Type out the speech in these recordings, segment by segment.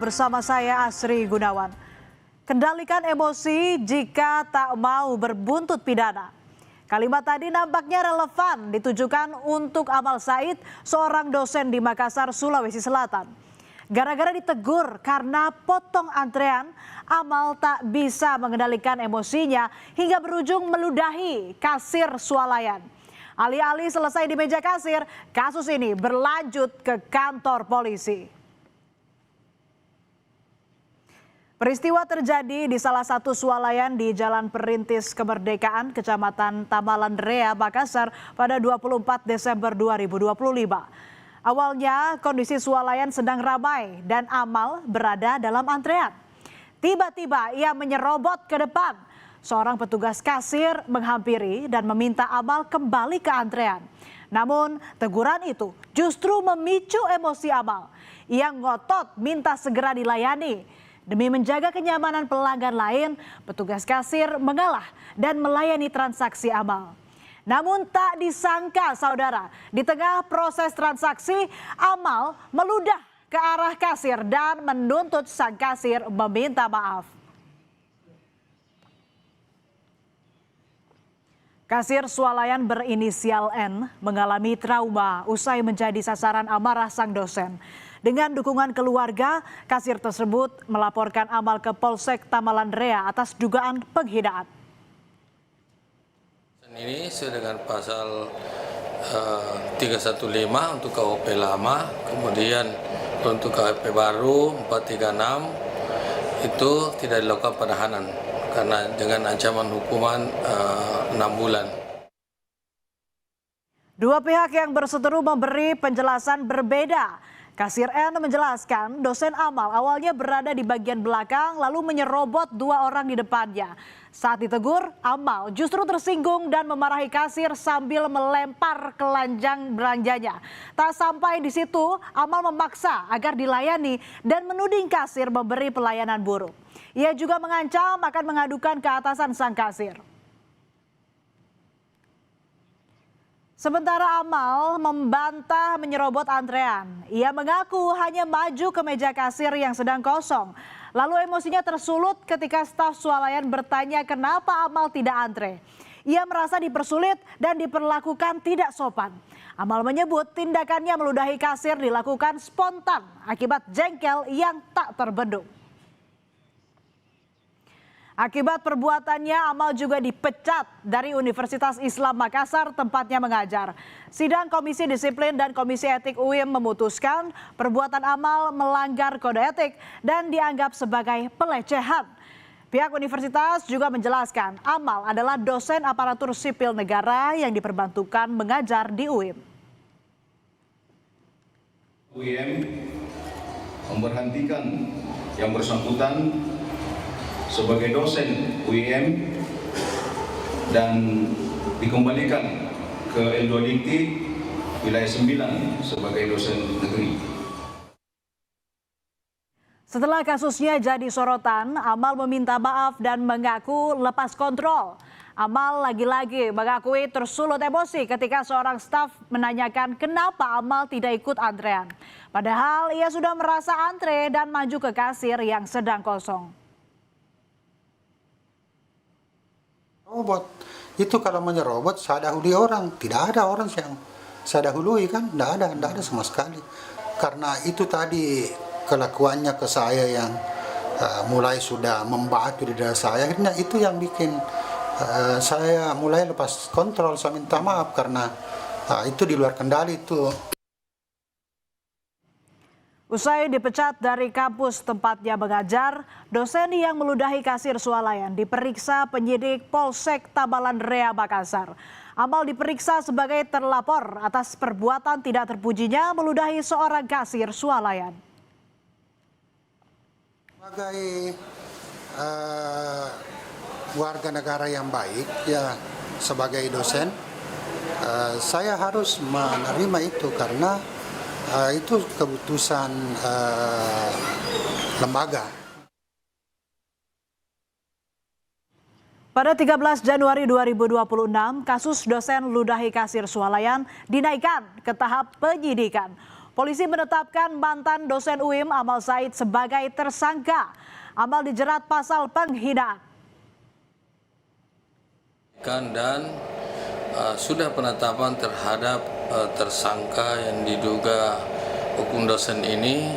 Bersama saya Asri Gunawan. Kendalikan emosi jika tak mau berbuntut pidana. Kalimat tadi nampaknya relevan ditujukan untuk Amal Said, seorang dosen di Makassar, Sulawesi Selatan. Gara-gara ditegur karena potong antrean, Amal tak bisa mengendalikan emosinya hingga berujung meludahi kasir swalayan. Alih-alih selesai di meja kasir, kasus ini berlanjut ke kantor polisi. Peristiwa terjadi di salah satu swalayan di Jalan Perintis Kemerdekaan, Kecamatan Tamalan Rea, Makassar pada 24 Desember 2025. Awalnya kondisi swalayan sedang ramai dan Amal berada dalam antrean. Tiba-tiba ia menyerobot ke depan. Seorang petugas kasir menghampiri dan meminta Amal kembali ke antrean. Namun teguran itu justru memicu emosi Amal. Ia ngotot minta segera dilayani. Demi menjaga kenyamanan pelanggan lain, petugas kasir mengalah dan melayani transaksi Amal. Namun tak disangka saudara, di tengah proses transaksi, Amal meludah ke arah kasir dan menuntut sang kasir meminta maaf. Kasir swalayan berinisial N mengalami trauma usai menjadi sasaran amarah sang dosen. Dengan dukungan keluarga, kasir tersebut melaporkan Amal ke Polsek Tamalan Rea atas dugaan penghinaan. Ini sesuai dengan pasal 315 untuk KUHP lama, kemudian untuk KUHP baru 436 itu tidak dilakukan penahanan karena dengan ancaman hukuman 6 bulan. Dua pihak yang berseteru memberi penjelasan berbeda. Kasir N menjelaskan dosen Amal awalnya berada di bagian belakang lalu menyerobot dua orang di depannya. Saat ditegur, Amal justru tersinggung dan memarahi kasir sambil melempar keranjang belanjanya. Tak sampai di situ, Amal memaksa agar dilayani dan menuding kasir memberi pelayanan buruk. Ia juga mengancam akan mengadukan ke atasan sang kasir. Sementara Amal membantah menyerobot antrean. Ia mengaku hanya maju ke meja kasir yang sedang kosong. Lalu emosinya tersulut ketika staf swalayan bertanya kenapa Amal tidak antre. Ia merasa dipersulit dan diperlakukan tidak sopan. Amal menyebut tindakannya meludahi kasir dilakukan spontan akibat jengkel yang tak terbendung. Akibat perbuatannya, Amal juga dipecat dari Universitas Islam Makassar tempatnya mengajar. Sidang Komisi Disiplin dan Komisi Etik UIM memutuskan perbuatan Amal melanggar kode etik dan dianggap sebagai pelecehan. Pihak universitas juga menjelaskan Amal adalah dosen aparatur sipil negara yang diperbantukan mengajar di UIM. UIM memberhentikan yang bersangkutan sebagai dosen UIM dan dikembalikan ke L2 Dikti wilayah 9 sebagai dosen negeri. Setelah kasusnya jadi sorotan, Amal meminta maaf dan mengaku lepas kontrol. Amal lagi-lagi mengakui tersulut emosi ketika seorang staf menanyakan kenapa Amal tidak ikut antrean. Padahal ia sudah merasa antre dan maju ke kasir yang sedang kosong. Robot itu kalau menyerobot saya dahului orang, tidak ada orang yang saya dahului kan, tidak ada sama sekali. Karena itu tadi kelakuannya ke saya yang mulai sudah membatu di dada saya, akhirnya itu yang bikin saya mulai lepas kontrol. Saya minta maaf karena itu di luar kendali itu. Usai dipecat dari kampus tempatnya mengajar, dosen yang meludahi kasir swalayan diperiksa penyidik Polsek Tamalan Rea Makassar. Amal diperiksa sebagai terlapor atas perbuatan tidak terpujinya meludahi seorang kasir swalayan. Sebagai warga negara yang baik, ya sebagai dosen, saya harus menerima itu karena itu keputusan lembaga. Pada 13 Januari 2026, kasus dosen ludahi kasir swalayan dinaikkan ke tahap penyidikan. Polisi menetapkan mantan dosen UIM Amal Said sebagai tersangka. Amal dijerat pasal penghinaan. Dan sudah penetapan terhadap tersangka yang diduga hukum dosen ini.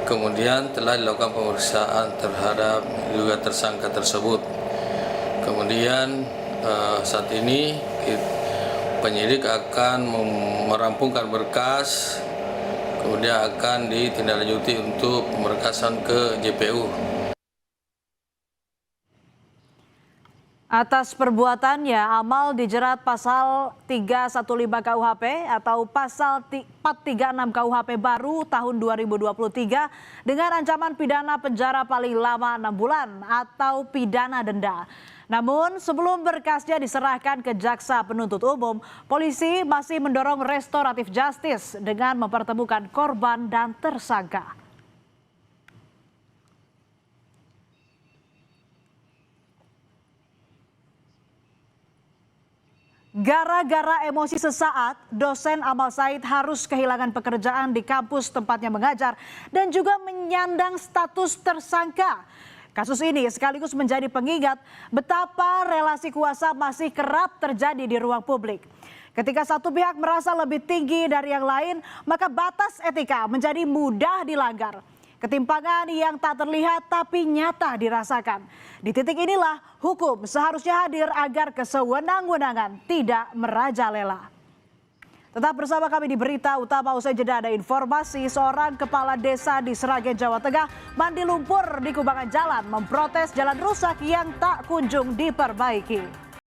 Kemudian telah dilakukan pemeriksaan terhadap diduga tersangka tersebut. Kemudian saat ini penyidik akan merampungkan berkas, kemudian akan ditindaklanjuti untuk pemberkasan ke JPU. Atas perbuatannya, Amal dijerat pasal 315 KUHP atau pasal 436 KUHP baru tahun 2023 dengan ancaman pidana penjara paling lama 6 bulan atau pidana denda. Namun sebelum berkasnya diserahkan ke jaksa penuntut umum, polisi masih mendorong restoratif justice dengan mempertemukan korban dan tersangka. Gara-gara emosi sesaat, dosen Amal Said harus kehilangan pekerjaan di kampus tempatnya mengajar dan juga menyandang status tersangka. Kasus ini sekaligus menjadi pengingat betapa relasi kuasa masih kerap terjadi di ruang publik. Ketika satu pihak merasa lebih tinggi dari yang lain, maka batas etika menjadi mudah dilanggar. Ketimpangan yang tak terlihat tapi nyata dirasakan. Di titik inilah hukum seharusnya hadir agar kesewenang-wenangan tidak merajalela. Tetap bersama kami di Berita Utama. Usai jeda ada informasi seorang kepala desa di Sragen, Jawa Tengah mandi lumpur di kubangan jalan memprotes jalan rusak yang tak kunjung diperbaiki.